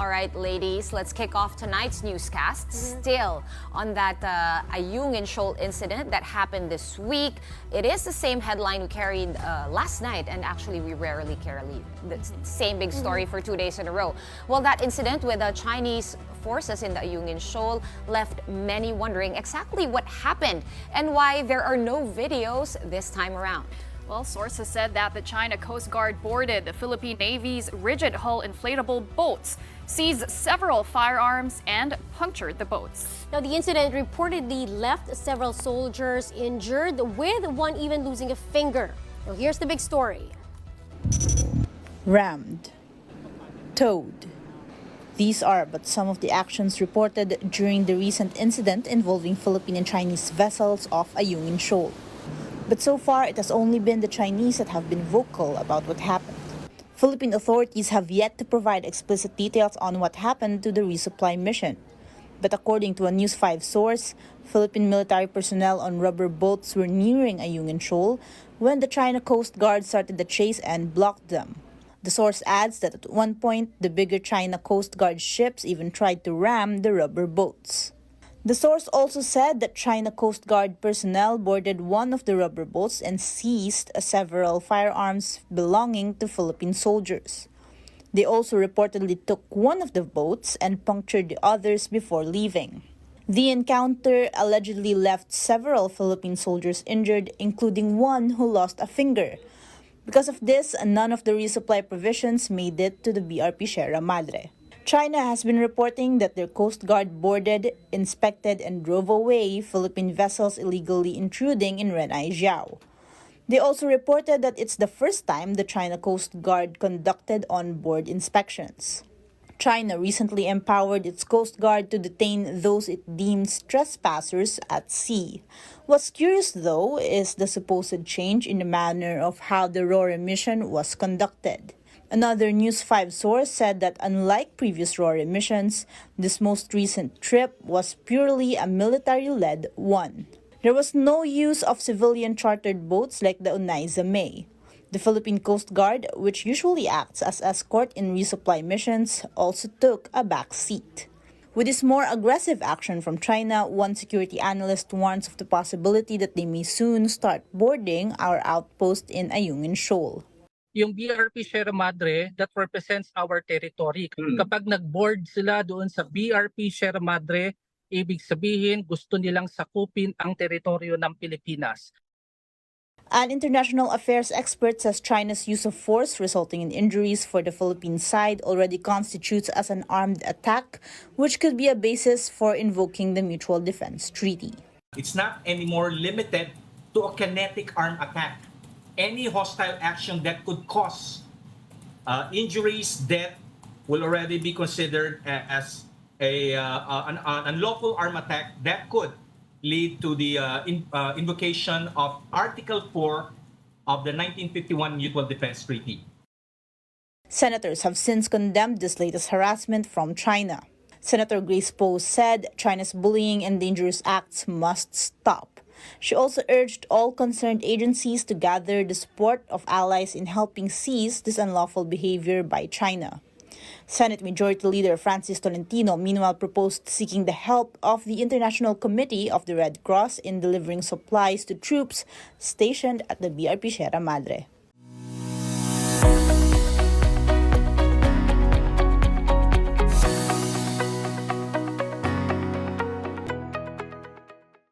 All right, ladies, let's kick off tonight's newscast. Still on that Ayungin Shoal incident that happened this week. It is the same headline we carried last night, and actually we rarely carry the same big story for 2 days in a row. Well, that incident with the Chinese forces in the Ayungin Shoal left many wondering exactly what happened and why there are no videos this time around. Well, sources said that the China Coast Guard boarded the Philippine Navy's rigid hull inflatable boats, seized several firearms, and punctured the boats. Now, the incident reportedly left several soldiers injured, with one even losing a finger. Now, here's the big story. Rammed, towed. These are but some of the actions reported during the recent incident involving Philippine and Chinese vessels off Ayungin Shoal. But so far, it has only been the Chinese that have been vocal about what happened. Philippine authorities have yet to provide explicit details on what happened to the resupply mission. But according to a News 5 source, Philippine military personnel on rubber boats were nearing Ayungin Shoal when the China Coast Guard started the chase and blocked them. The source adds that at one point, the bigger China Coast Guard ships even tried to ram the rubber boats. The source also said that China Coast Guard personnel boarded one of the rubber boats and seized several firearms belonging to Philippine soldiers. They also reportedly took one of the boats and punctured the others before leaving. The encounter allegedly left several Philippine soldiers injured, including one who lost a finger. Because of this, none of the resupply provisions made it to the BRP Sierra Madre. China has been reporting that their Coast Guard boarded, inspected, and drove away Philippine vessels illegally intruding in Renai Jiao. They also reported that it's the first time the China Coast Guard conducted on-board inspections. China recently empowered its Coast Guard to detain those it deems trespassers at sea. What's curious, though, is the supposed change in the manner of how the RORE mission was conducted. Another News 5 source said that unlike previous RORE missions, this most recent trip was purely a military-led one. There was no use of civilian chartered boats like the Unaiza May. The Philippine Coast Guard, which usually acts as escort in resupply missions, also took a back seat. With this more aggressive action from China, one security analyst warns of the possibility that they may soon start boarding our outpost in Ayungin Shoal. Yung BRP Sierra Madre that represents our territory. Kapag nag-board sila doon sa BRP Sierra Madre, ibig sabihin gusto nilang sakupin ang teritoryo ng Pilipinas. An international affairs expert says China's use of force resulting in injuries for the Philippine side already constitutes as an armed attack, which could be a basis for invoking the Mutual Defense Treaty. It's not anymore limited to a kinetic arm attack. Any hostile action that could cause injuries, death, will already be considered as an unlawful arm attack that could lead to the invocation of Article 4 of the 1951 Mutual Defense Treaty. Senators have since condemned this latest harassment from China. Senator Grace Poe said China's bullying and dangerous acts must stop. She also urged all concerned agencies to gather the support of allies in helping cease this unlawful behavior by China. Senate Majority Leader Francis Tolentino, meanwhile, proposed seeking the help of the International Committee of the Red Cross in delivering supplies to troops stationed at the BRP Sierra Madre.